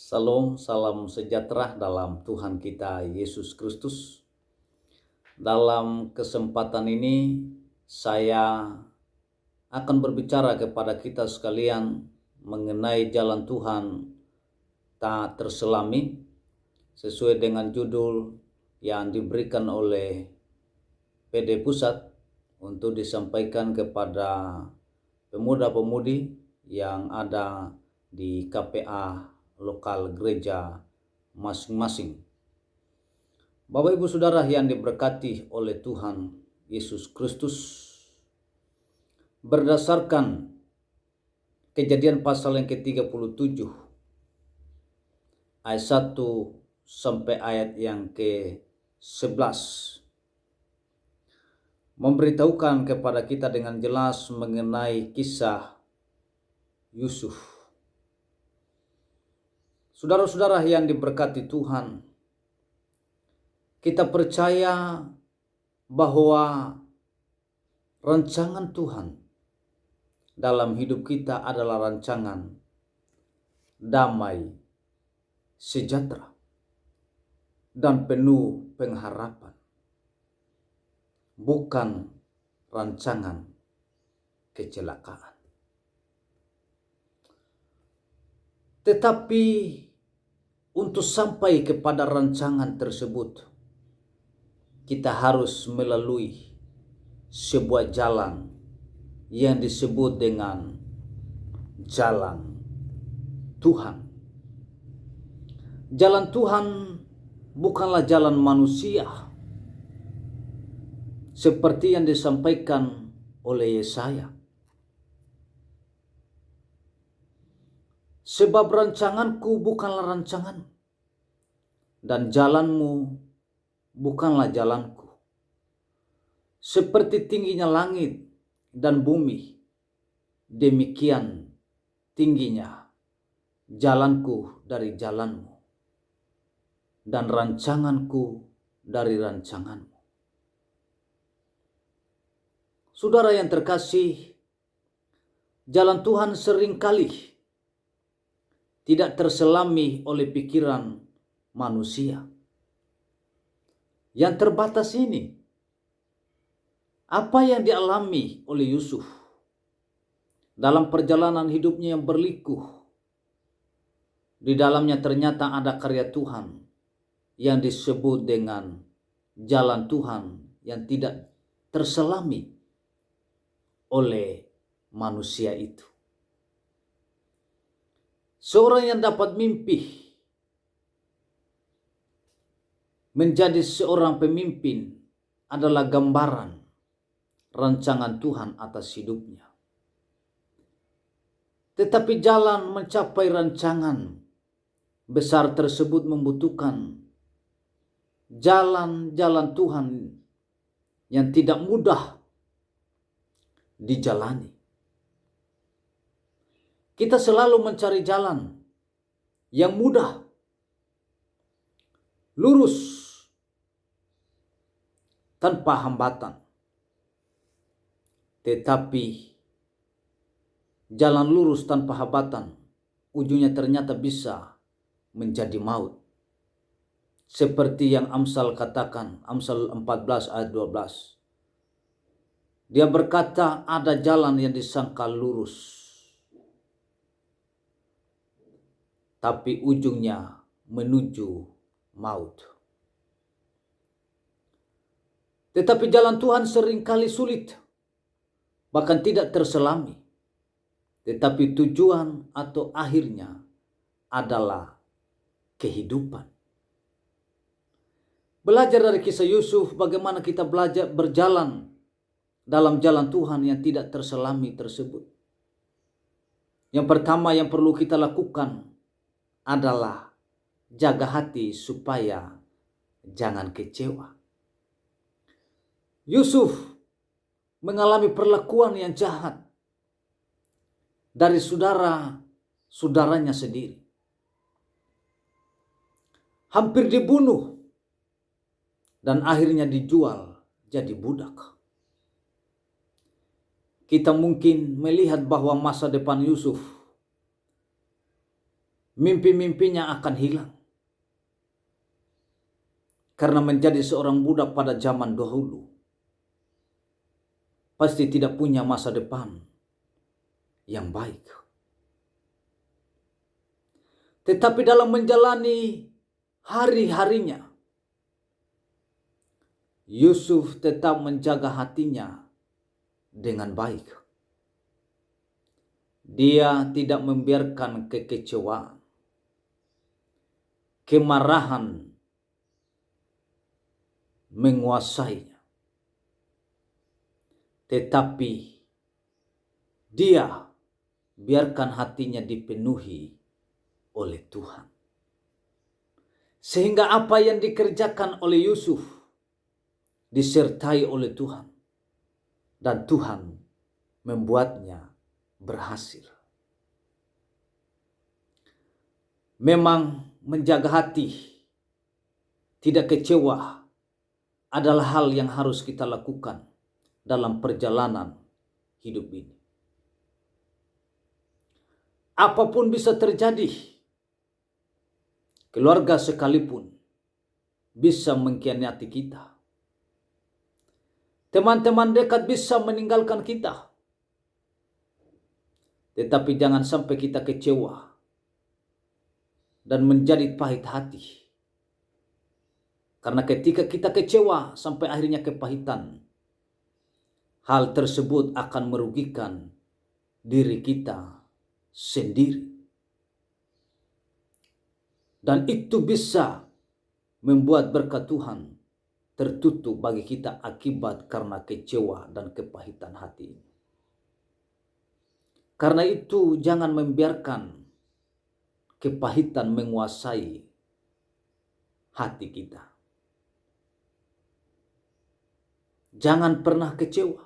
Salam, salam sejahtera dalam Tuhan kita Yesus Kristus. Dalam kesempatan ini saya akan berbicara kepada kita sekalian mengenai jalan Tuhan tak terselami sesuai dengan judul yang diberikan oleh PD Pusat untuk disampaikan kepada pemuda-pemudi yang ada di KPA lokal gereja masing-masing. Bapak Ibu Saudara yang diberkati oleh Tuhan Yesus Kristus, berdasarkan Kejadian pasal yang ke-37 ayat 1 sampai ayat yang ke-11 memberitahukan kepada kita dengan jelas mengenai kisah Yusuf. Saudara-saudara yang diberkati Tuhan, kita percaya bahwa rancangan Tuhan dalam hidup kita adalah rancangan damai, sejahtera, dan penuh pengharapan, bukan rancangan kecelakaan. Tetapi untuk sampai kepada rancangan tersebut, kita harus melalui sebuah jalan yang disebut dengan jalan Tuhan. Jalan Tuhan bukanlah jalan manusia seperti yang disampaikan oleh Yesaya. Sebab rancanganku bukanlah rancangan, dan jalanmu bukanlah jalanku. Seperti tingginya langit dan bumi, demikian tingginya jalanku dari jalanmu, dan rancanganku dari rancanganmu. Saudara yang terkasih, jalan Tuhan seringkali tidak terselami oleh pikiran manusia yang terbatas ini. Apa yang dialami oleh Yusuf dalam perjalanan hidupnya yang berliku, di dalamnya ternyata ada karya Tuhan yang disebut dengan jalan Tuhan yang tidak terselami oleh manusia itu. Seorang yang dapat mimpi menjadi seorang pemimpin adalah gambaran rancangan Tuhan atas hidupnya. Tetapi jalan mencapai rancangan besar tersebut membutuhkan jalan-jalan Tuhan yang tidak mudah dijalani. Kita selalu mencari jalan yang mudah, lurus, tanpa hambatan. Tetapi jalan lurus tanpa hambatan ujungnya ternyata bisa menjadi maut. Seperti yang Amsal katakan, Amsal 14 ayat 12. Dia berkata, ada jalan yang disangka lurus, tapi ujungnya menuju maut. Tetapi jalan Tuhan seringkali sulit, bahkan tidak terselami. Tetapi tujuan atau akhirnya adalah kehidupan. Belajar dari kisah Yusuf, bagaimana kita belajar berjalan dalam jalan Tuhan yang tidak terselami tersebut. Yang pertama yang perlu kita lakukan adalah jaga hati supaya jangan kecewa. Yusuf mengalami perlakuan yang jahat dari saudara-saudaranya sendiri. Hampir dibunuh dan akhirnya dijual jadi budak. Kita mungkin melihat bahwa masa depan Yusuf mimpi-mimpinya akan hilang. Karena menjadi seorang budak pada zaman dahulu pasti tidak punya masa depan yang baik. Tetapi dalam menjalani hari-harinya, Yusuf tetap menjaga hatinya dengan baik. Dia tidak membiarkan kekecewaan, kemarahan menguasainya. Tetapi dia biarkan hatinya dipenuhi oleh Tuhan. Sehingga apa yang dikerjakan oleh Yusuf disertai oleh Tuhan. Dan Tuhan membuatnya berhasil. Memang menjaga hati, tidak kecewa adalah hal yang harus kita lakukan dalam perjalanan hidup ini. Apapun bisa terjadi, keluarga sekalipun bisa mengkhianati kita. Teman-teman dekat bisa meninggalkan kita. Tetapi jangan sampai kita kecewa dan menjadi pahit hati. Karena ketika kita kecewa sampai akhirnya kepahitan, hal tersebut akan merugikan diri kita sendiri. Dan itu bisa membuat berkat Tuhan tertutup bagi kita akibat karena kecewa dan kepahitan hati. Karena itu jangan membiarkan kepahitan menguasai hati kita. Jangan pernah kecewa.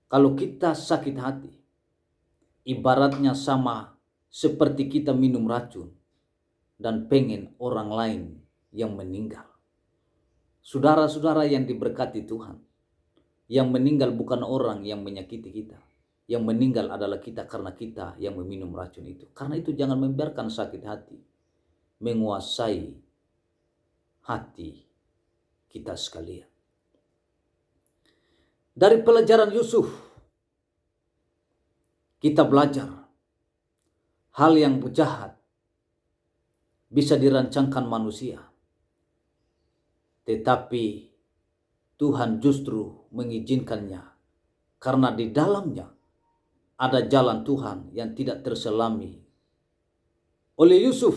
Kalau kita sakit hati, ibaratnya sama seperti kita minum racun dan pengen orang lain yang meninggal. Saudara-saudara yang diberkati Tuhan, yang meninggal bukan orang yang menyakiti kita. Yang meninggal adalah kita karena kita yang meminum racun itu. Karena itu jangan membiarkan sakit hati menguasai hati kita sekalian. Dari pelajaran Yusuf, kita belajar hal yang jahat bisa dirancangkan manusia. Tetapi Tuhan justru mengizinkannya karena di dalamnya ada jalan Tuhan yang tidak terselami oleh Yusuf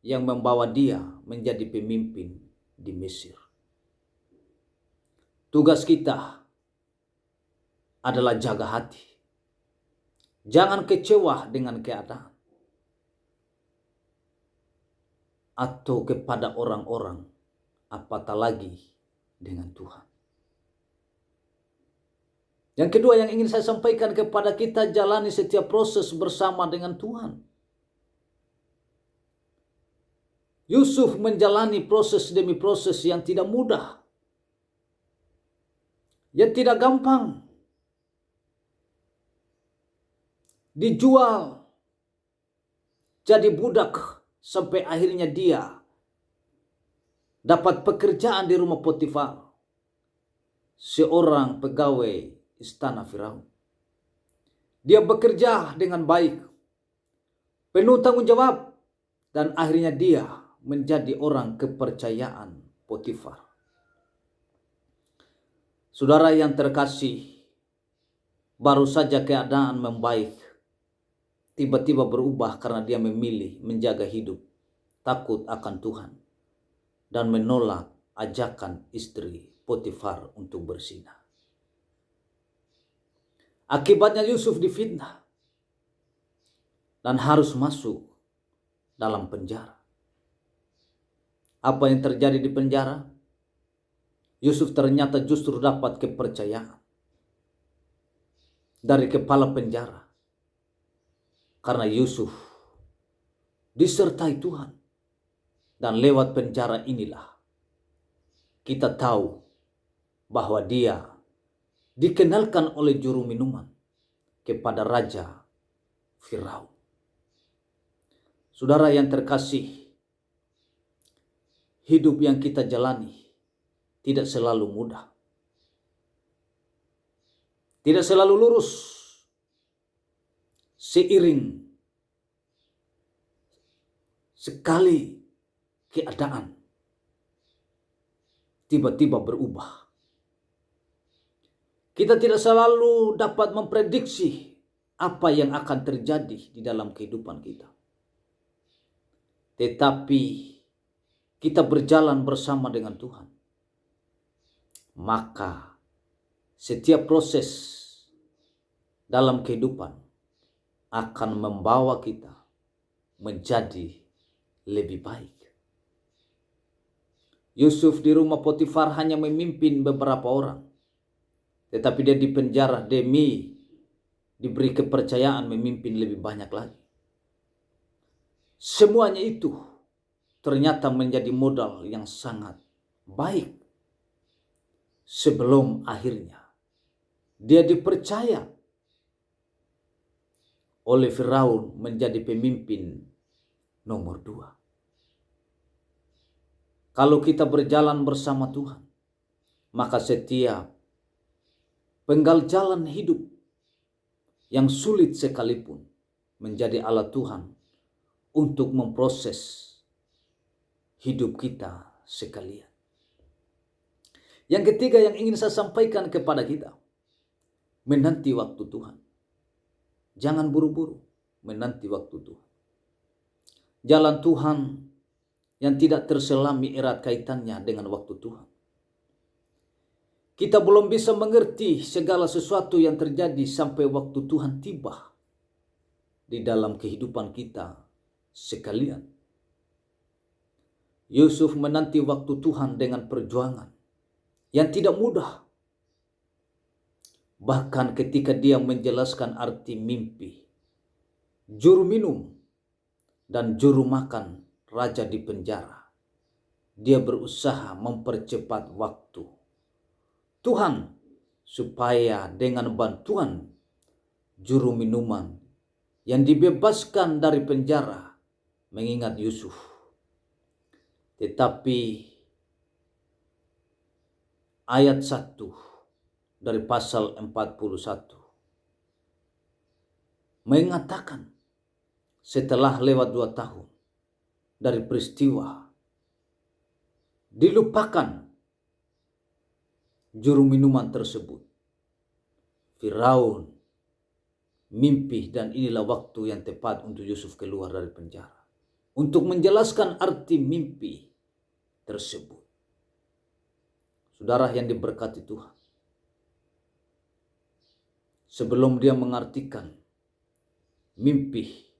yang membawa dia menjadi pemimpin di Mesir. Tugas kita adalah jaga hati. Jangan kecewa dengan keadaan atau kepada orang-orang, apatah lagi dengan Tuhan. Yang kedua yang ingin saya sampaikan kepada kita, jalani setiap proses bersama dengan Tuhan. Yusuf menjalani proses demi proses yang tidak mudah, yang tidak gampang. Dijual jadi budak sampai akhirnya dia dapat pekerjaan di rumah Potifar, seorang pegawai istana Firaun. Dia bekerja dengan baik, penuh tanggung jawab, dan akhirnya dia menjadi orang kepercayaan Potifar. Saudara yang terkasih, baru saja keadaan membaik, tiba-tiba berubah karena dia memilih menjaga hidup, takut akan Tuhan, dan menolak ajakan istri Potifar untuk berzina. Akibatnya Yusuf difitnah dan harus masuk dalam penjara. Apa yang terjadi di penjara? Yusuf ternyata justru dapat kepercayaan dari kepala penjara. Karena Yusuf disertai Tuhan. Dan lewat penjara inilah kita tahu bahwa dia dikenalkan oleh juru minuman kepada Raja Firaun. Saudara yang terkasih, hidup yang kita jalani tidak selalu mudah. Tidak selalu lurus. Seiring sekali keadaan tiba-tiba berubah. Kita tidak selalu dapat memprediksi apa yang akan terjadi di dalam kehidupan kita. Tetapi kita berjalan bersama dengan Tuhan. Maka setiap proses dalam kehidupan akan membawa kita menjadi lebih baik. Yusuf di rumah Potifar hanya memimpin beberapa orang, tetapi dia dipenjara demi diberi kepercayaan memimpin lebih banyak lagi. Semuanya itu ternyata menjadi modal yang sangat baik sebelum akhirnya dia dipercaya oleh Firaun menjadi pemimpin nomor 2. Kalau kita berjalan bersama Tuhan, maka setiap penggal jalan hidup yang sulit sekalipun menjadi alat Tuhan untuk memproses hidup kita sekalian. Yang ketiga yang ingin saya sampaikan kepada kita, menanti waktu Tuhan. Jangan buru-buru menanti waktu Tuhan. Jalan Tuhan yang tidak terselami erat kaitannya dengan waktu Tuhan. Kita belum bisa mengerti segala sesuatu yang terjadi sampai waktu Tuhan tiba di dalam kehidupan kita sekalian. Yusuf menanti waktu Tuhan dengan perjuangan yang tidak mudah. Bahkan ketika dia menjelaskan arti mimpi, juru minum dan juru makan raja di penjara, dia berusaha mempercepat waktu Tuhan supaya dengan bantuan juru minuman yang dibebaskan dari penjara mengingat Yusuf. Tetapi ayat 1 dari pasal 41 mengatakan setelah lewat 2 tahun dari peristiwa, dilupakan juru minuman tersebut. Firaun mimpi dan inilah waktu yang tepat untuk Yusuf keluar dari penjara. Untuk menjelaskan arti mimpi tersebut. Saudara yang diberkati Tuhan. Sebelum dia mengartikan mimpi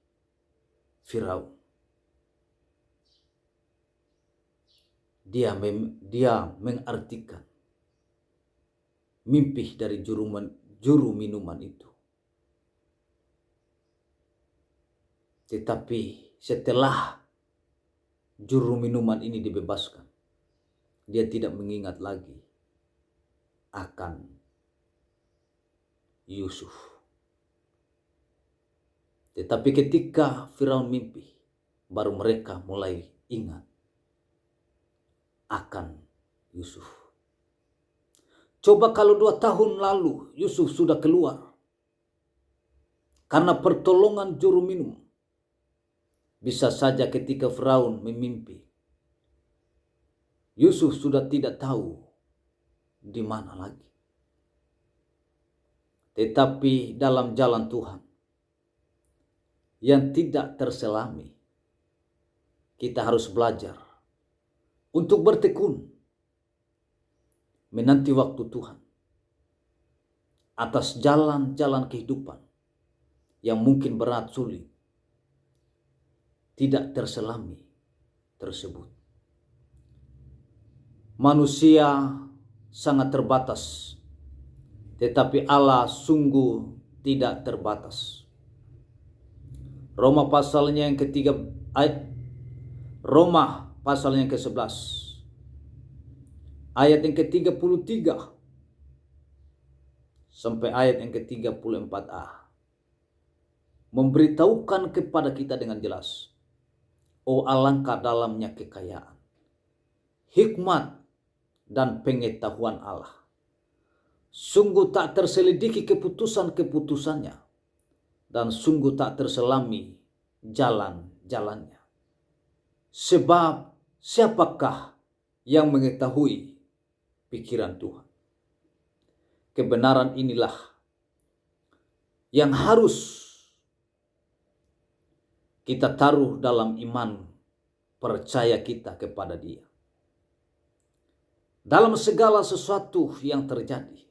Firaun, dia mengartikan mimpi dari juru minuman itu. Tetapi setelah juru minuman ini dibebaskan, dia tidak mengingat lagi akan Yusuf. Tetapi ketika Firaun mimpi, baru mereka mulai ingat akan Yusuf. Coba kalau 2 tahun lalu Yusuf sudah keluar karena pertolongan juru minum, bisa saja ketika Firaun memimpi, Yusuf sudah tidak tahu di mana lagi. Tetapi dalam jalan Tuhan yang tidak terselami, kita harus belajar untuk bertekun menanti waktu Tuhan atas jalan-jalan kehidupan yang mungkin berat, sulit, tidak terselami tersebut. Manusia sangat terbatas, tetapi Allah sungguh tidak terbatas. Roma pasalnya yang ketiga, Roma pasalnya yang ke-11, ayat yang ke-33 sampai ayat yang ke-34a memberitahukan kepada kita dengan jelas Oh alangkah dalamnya kekayaan, hikmat dan pengetahuan Allah. Sungguh tak terselidiki keputusan-keputusannya, dan sungguh tak terselami jalan-jalannya. Sebab siapakah yang mengetahui pikiran Tuhan? Kebenaran inilah yang harus kita taruh dalam iman percaya kita kepada Dia. Dalam segala sesuatu yang terjadi,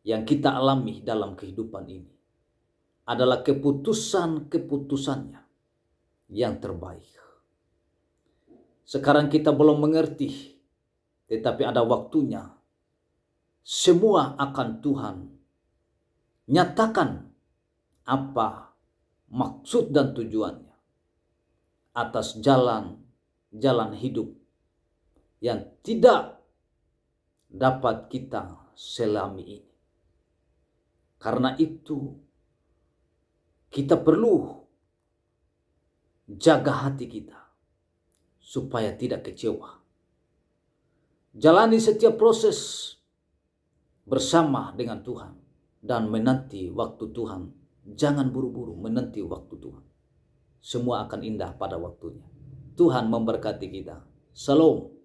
yang kita alami dalam kehidupan ini, adalah keputusan-keputusannya yang terbaik. Sekarang kita belum mengerti, tetapi ada waktunya semua akan Tuhan nyatakan apa maksud dan tujuannya atas jalan hidup yang tidak dapat kita selami ini. Karena itu kita perlu jaga hati kita supaya tidak kecewa. Jalani setiap proses bersama dengan Tuhan dan menanti waktu Tuhan. Jangan buru-buru menanti waktu Tuhan. Semua akan indah pada waktunya. Tuhan memberkati kita. Shalom.